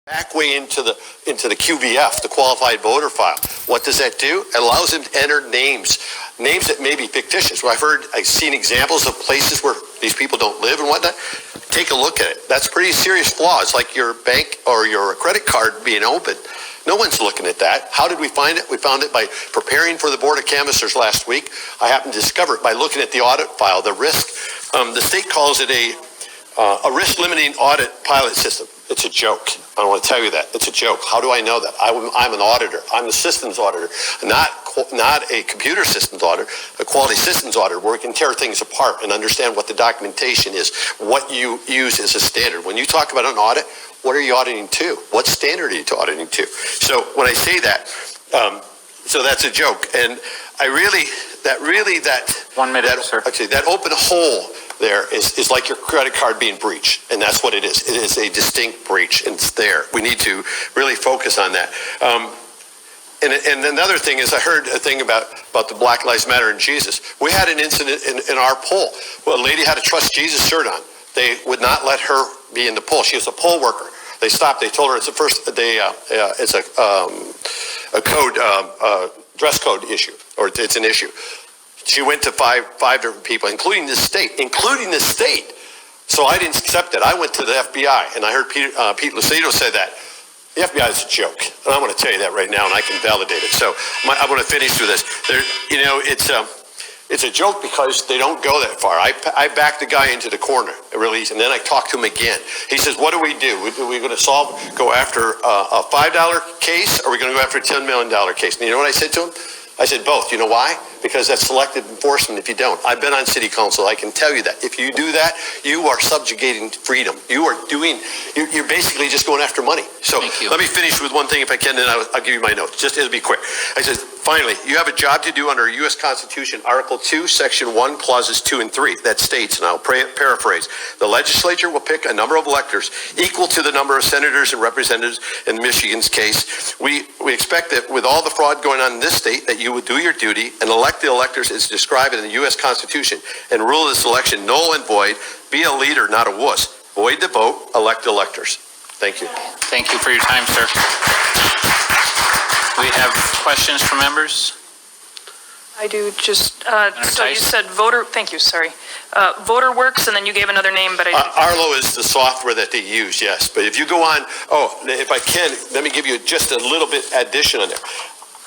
back way into the QVF, the qualified voter file. What does that do? It allows them to enter names that may be fictitious. Well, I've seen examples of places where these people don't live and whatnot. Take a look at it. That's pretty serious flaw. It's like your bank or your credit card being open. No one's looking at that. How did we find it? We found it by preparing for the Board of Canvassers last week. I happened to discover it by looking at the audit file, the risk. The state calls it a risk limiting audit pilot system. It's a joke. I want to tell you that. It's a joke. How do I know that? I'm an auditor. I'm a systems auditor, not a computer systems auditor, a quality systems auditor where we can tear things apart and understand what the documentation is, what you use as a standard. When you talk about an audit, what are you auditing to? What standard are you auditing to? So when I say that, so that's a joke. And that 1 minute, sir. Actually, that open hole there is like your credit card being breached, and that's what it is. It is a distinct breach, and it's there. We need to really focus on that. And another thing is, I heard a thing about the Black Lives Matter and Jesus. We had an incident in our poll. Well, a lady had a Trust Jesus shirt on. They would not let her be in the poll. She was a poll worker. They stopped. They told her it's a code, dress code issue, or it's an issue. She went to five different people, including the state. So I didn't accept it. I went to the FBI, and I heard Pete Lucido say that. The FBI is a joke, and I'm going to tell you that right now, and I can validate it. So I want to finish with this. It's a joke because they don't go that far. I backed the guy into the corner, really, and then I talked to him again. He says, what do? Are we going to go after a $5 case, or are we going to go after a $10 million case? And you know what I said to him? I said both. You know why? Because that's selective enforcement if you don't. I've been on city council. I can tell you that. If you do that, you are subjugating freedom. You're basically just going after money. So let me finish with one thing if I can, then I'll give you my notes. Just it'll be quick. I said, finally, you have a job to do under U.S. Constitution, Article 2, Section 1, Clauses 2 and 3. That states, and I'll paraphrase, the legislature will pick a number of electors equal to the number of senators and representatives in Michigan's case. We expect that with all the fraud going on in this state, that you would do your duty and elect the electors as described in the U.S. Constitution and rule this election null and void. Be a leader, not a wuss. Void the vote, elect electors. Thank you. Thank you for your time, sir. We have questions from members. I do. Just so you said voter. Thank you. Sorry. VoterWorks, and then you gave another name, but I didn't. Arlo is the software that they use. Yes, but if you go on, if I can, let me give you just a little bit addition on there.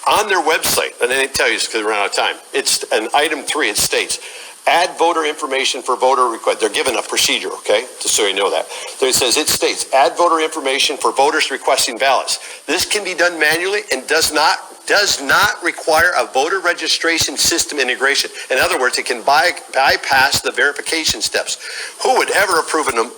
On their website, and I didn't tell you this because we're out of time. It's an item 3. It states, add voter information for voter request. They're given a procedure, okay, just so you know that. So it states, add voter information for voters requesting ballots. This can be done manually and does not require a voter registration system integration. In other words, it can bypass the verification steps. Who would ever approve an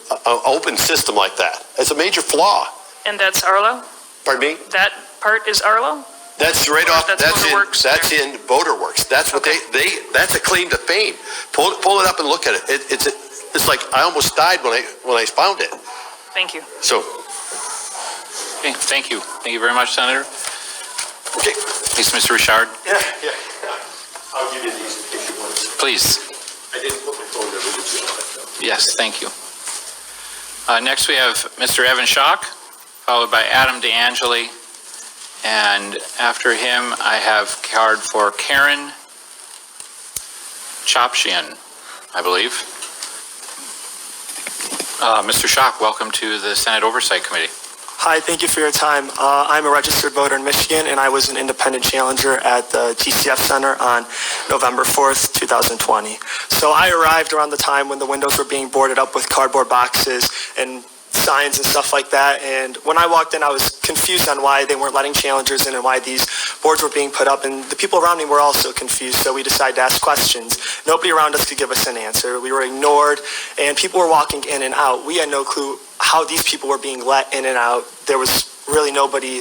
open system like that? It's a major flaw. And that's Arlo? Pardon me? That part is Arlo? That's right off. That's in VoterWorks. That's what they. That's a claim to fame. Pull it up and look at it. It's like I almost died when I found it. Thank you. So. Okay, thank you. Thank you very much, Senator. Okay. Please, Mr. Richard. Yeah. I'll give you these issue ones. Please. I didn't put my phone there with you. Yes, thank you. Next, we have Mr. Evan Schock, followed by Adam DeAngeli. And after him, I have card for Karen Chopshian, I believe. Mr. Schock, welcome to the Senate Oversight Committee. Hi, thank you for your time. I'm a registered voter in Michigan, and I was an independent challenger at the TCF Center on November 4th, 2020. So I arrived around the time when the windows were being boarded up with cardboard boxes and signs and stuff like that, and when I walked in, I was confused on why they weren't letting challengers in and why these boards were being put up, and the people around me were also confused, so we decided to ask questions. Nobody around us could give us an answer. We were ignored, and people were walking in and out. We had no clue how these people were being let in and out. There was really nobody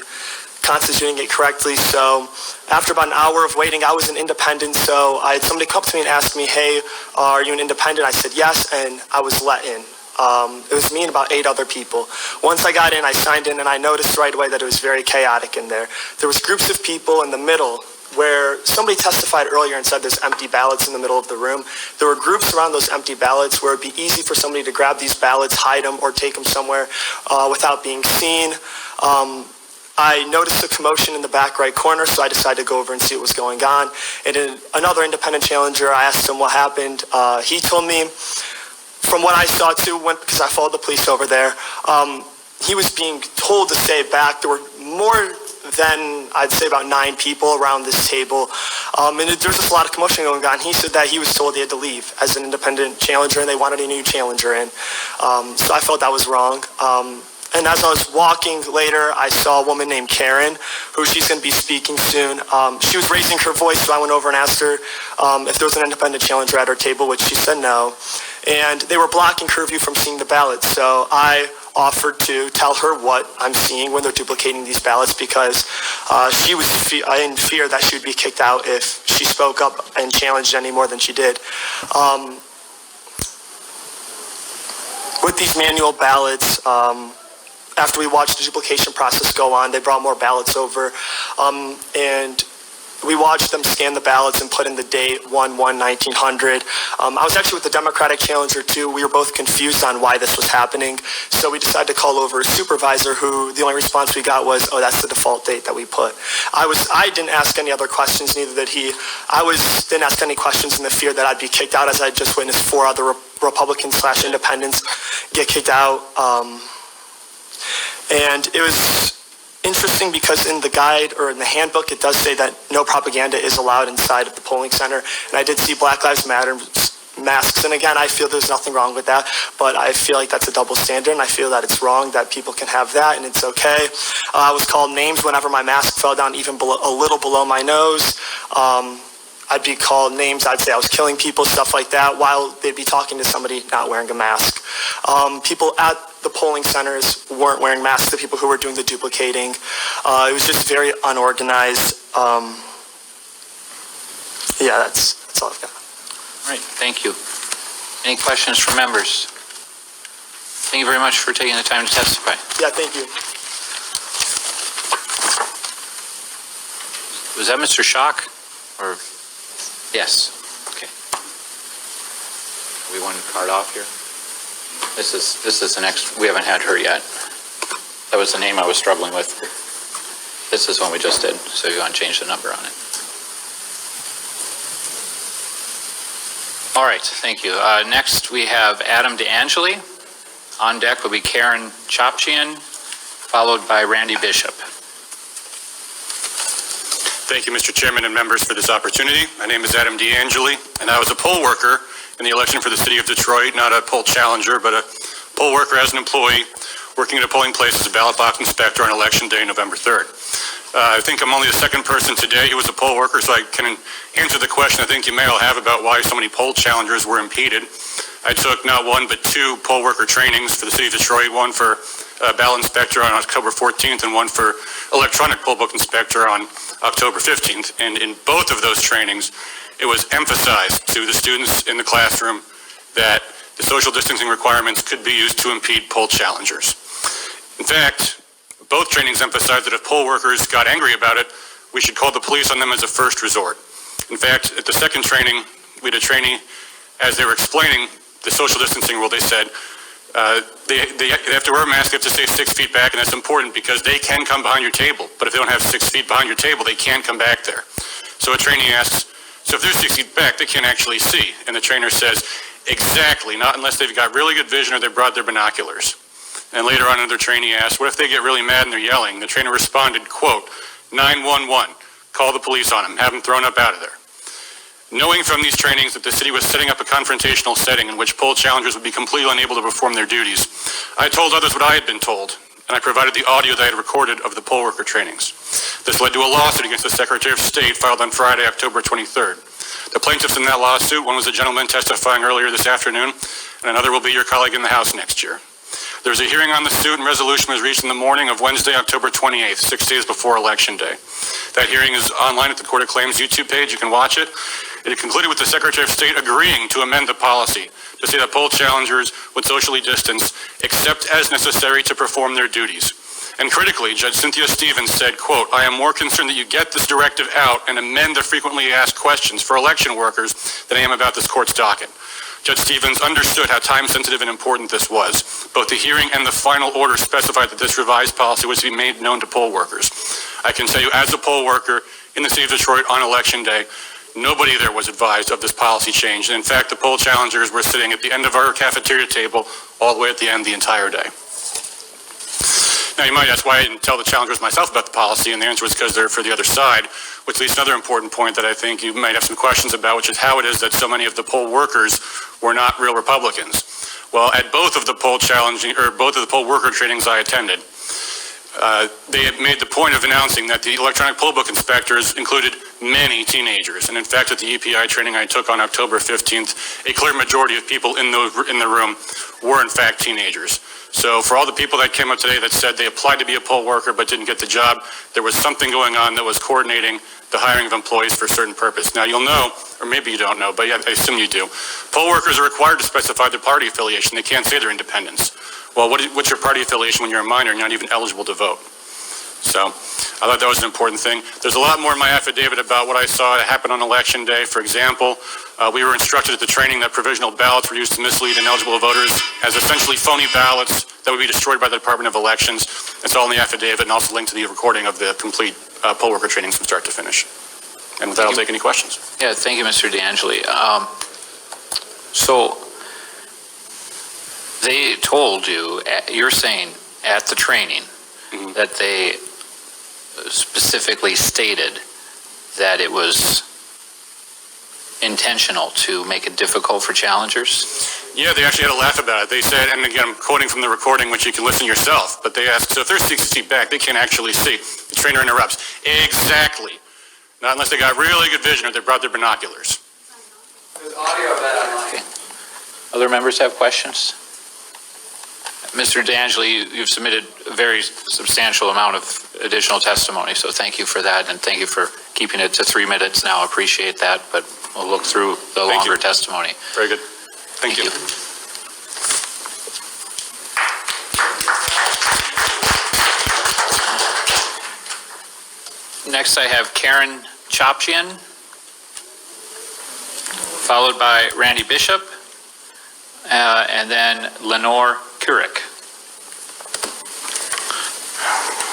constituting it correctly, so after about an hour of waiting, I was an independent, so I had somebody come up to me and ask me, hey, are you an independent? I said yes, and I was let in. It was me and about 8 other people. Once I got in, I signed in, and I noticed right away that it was very chaotic in there. There was groups of people in the middle where somebody testified earlier and said there's empty ballots in the middle of the room. There were groups around those empty ballots where it'd be easy for somebody to grab these ballots, hide them, or take them somewhere without being seen. I noticed a commotion in the back right corner, so I decided to go over and see what was going on. And then another independent challenger, I asked him what happened. He told me, from what I saw too, because I followed the police over there, he was being told to stay back. There were more than, I'd say, about 9 people around this table. And there's just a lot of commotion going on. He said that he was told he had to leave as an independent challenger, and they wanted a new challenger in. So I felt that was wrong. And as I was walking later, I saw a woman named Karen, who she's going to be speaking soon. She was raising her voice, so I went over and asked her if there was an independent challenger at her table, which she said no. And they were blocking her view from seeing the ballots. So I offered to tell her what I'm seeing when they're duplicating these ballots, because she was in fear that she would be kicked out if she spoke up and challenged any more than she did. With these manual ballots, after we watched the duplication process go on, they brought more ballots over, and we watched them scan the ballots and put in the date 1/1/1900. I was actually with the Democratic challenger too. We were both confused on why this was happening, so we decided to call over a supervisor, who the only response we got was, "Oh, that's the default date that we put." I didn't ask any other questions, neither did he. Didn't ask any questions in the fear that I'd be kicked out, as I just witnessed 4 other Republicans/independents get kicked out. And it was interesting because in the guide, or in the handbook, it does say that no propaganda is allowed inside of the polling center. And I did see Black Lives Matter masks. And again, I feel there's nothing wrong with that, but I feel like that's a double standard, and I feel that it's wrong that people can have that, and it's okay. I was called names whenever my mask fell down even a little below my nose. I'd be called names. I'd say I was killing people, stuff like that, while they'd be talking to somebody not wearing a mask. People at the polling centers weren't wearing masks, the people who were doing the duplicating. It was just very unorganized. Yeah, that's all I've got. All right, thank you. Any questions from members? Thank you very much for taking the time to testify. Yeah, thank you. Was that Mr. Schock? Or, yes, okay. We want to card off here? This is the next, we haven't had her yet. That was the name I was struggling with. This is one we just did, so you want to change the number on it. All right, thank you. Next we have Adam DeAngeli. On deck will be Karen Chopchian, followed by Randy Bishop. Thank you, Mr. Chairman and members, for this opportunity. My name is Adam DeAngeli, and I was a poll worker in the election for the city of Detroit, not a poll challenger, but a poll worker as an employee working at a polling place as a ballot box inspector on election day, November 3rd. I think I'm only the second person today who was a poll worker, so I can answer the question I think you may all have about why so many poll challengers were impeded. I took not one but 2 poll worker trainings for the city of Detroit, one for ballot inspector on October 14th and one for electronic poll book inspector on October 15th. And in both of those trainings, it was emphasized to the students in the classroom that the social distancing requirements could be used to impede poll challengers. In fact, both trainings emphasized that if poll workers got angry about it, we should call the police on them as a first resort. In fact, at the second training, we had a trainee, as they were explaining the social distancing rule, they said they have to wear a mask, they have to stay 6 feet back, and that's important because they can come behind your table. But if they don't have 6 feet behind your table, they can't come back there. So a trainee asks, so if they're 6 feet back, they can't actually see. And the trainer says, exactly, not unless they've got really good vision or they brought their binoculars. And later on, another trainee asked, what if they get really mad and they're yelling? The trainer responded, quote, 911, call the police on them, have them thrown up out of there. Knowing from these trainings that the city was setting up a confrontational setting in which poll challengers would be completely unable to perform their duties, I told others what I had been told, and I provided the audio that I had recorded of the poll worker trainings. This led to a lawsuit against the Secretary of State filed on Friday, October 23rd. The plaintiffs in that lawsuit, one was a gentleman testifying earlier this afternoon, and another will be your colleague in the House next year. There was a hearing on the suit, and resolution was reached in the morning of Wednesday, October 28th, 6 days before Election Day. That hearing is online at the Court of Claims YouTube page. You can watch it. It concluded with the Secretary of State agreeing to amend the policy to say that poll challengers would socially distance except as necessary to perform their duties. And critically, Judge Cynthia Stevens said, quote, I am more concerned that you get this directive out and amend the frequently asked questions for election workers than I am about this court's docket. Judge Stevens understood how time-sensitive and important this was. Both the hearing and the final order specified that this revised policy was to be made known to poll workers. I can tell you, as a poll worker in the city of Detroit on Election Day, nobody there was advised of this policy change. And in fact, the poll challengers were sitting at the end of our cafeteria table all the way at the end the entire day. Now, you might ask why I didn't tell the challengers myself about the policy, and the answer was because they're for the other side, which leads to another important point that I think you might have some questions about, which is how it is that so many of the poll workers were not real Republicans. Well, at both of the poll worker trainings I attended, they had made the point of announcing that the electronic poll book inspectors included many teenagers. And in fact, at the EPI training I took on October 15th, a clear majority of people in the room were in fact teenagers. So for all the people that came up today that said they applied to be a poll worker but didn't get the job, there was something going on that was coordinating the hiring of employees for a certain purpose. Now, you'll know, or maybe you don't know, but I assume you do, poll workers are required to specify their party affiliation. They can't say they're independents. Well, what's your party affiliation when you're a minor and you're not even eligible to vote? So I thought that was an important thing. There's a lot more in my affidavit about what I saw happen on Election Day. For example, we were instructed at the training that provisional ballots were used to mislead ineligible voters as essentially phony ballots that would be destroyed by the Department of Elections. It's all in the affidavit and also linked to the recording of the complete poll worker trainings from start to finish. And with that, I'll take any questions. Yeah, thank you, Mr. DeAngeli. So they told you, you're saying at the training, that they specifically stated that it was intentional to make it difficult for challengers? Yeah, they actually had a laugh about it. They said, and again, I'm quoting from the recording, which you can listen yourself, but they asked, so if they're 60 feet back, they can't actually see. The trainer interrupts. Exactly. Not unless they got really good vision or they brought their binoculars. There's audio of that online. Okay. Other members have questions? Mr. DeAngeli, you've submitted a very substantial amount of additional testimony, so thank you for that, and thank you for keeping it to 3 minutes now. I appreciate that, but we'll look through the longer testimony. Very good. Thank you. Next, I have Karen Chopchian, followed by Randy Bishop, and then Lenore Kurik.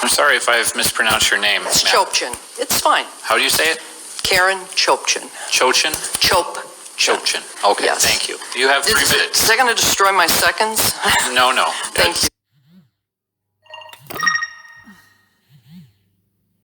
I'm sorry if I've mispronounced your name. It's ma'am. Chopchin. It's fine. How do you say it? Karen Chopchin. Chochin? Chop. Chochin. Okay, Yes. Thank you. You have 3 minutes. Is that going to destroy my seconds? No. Thank you.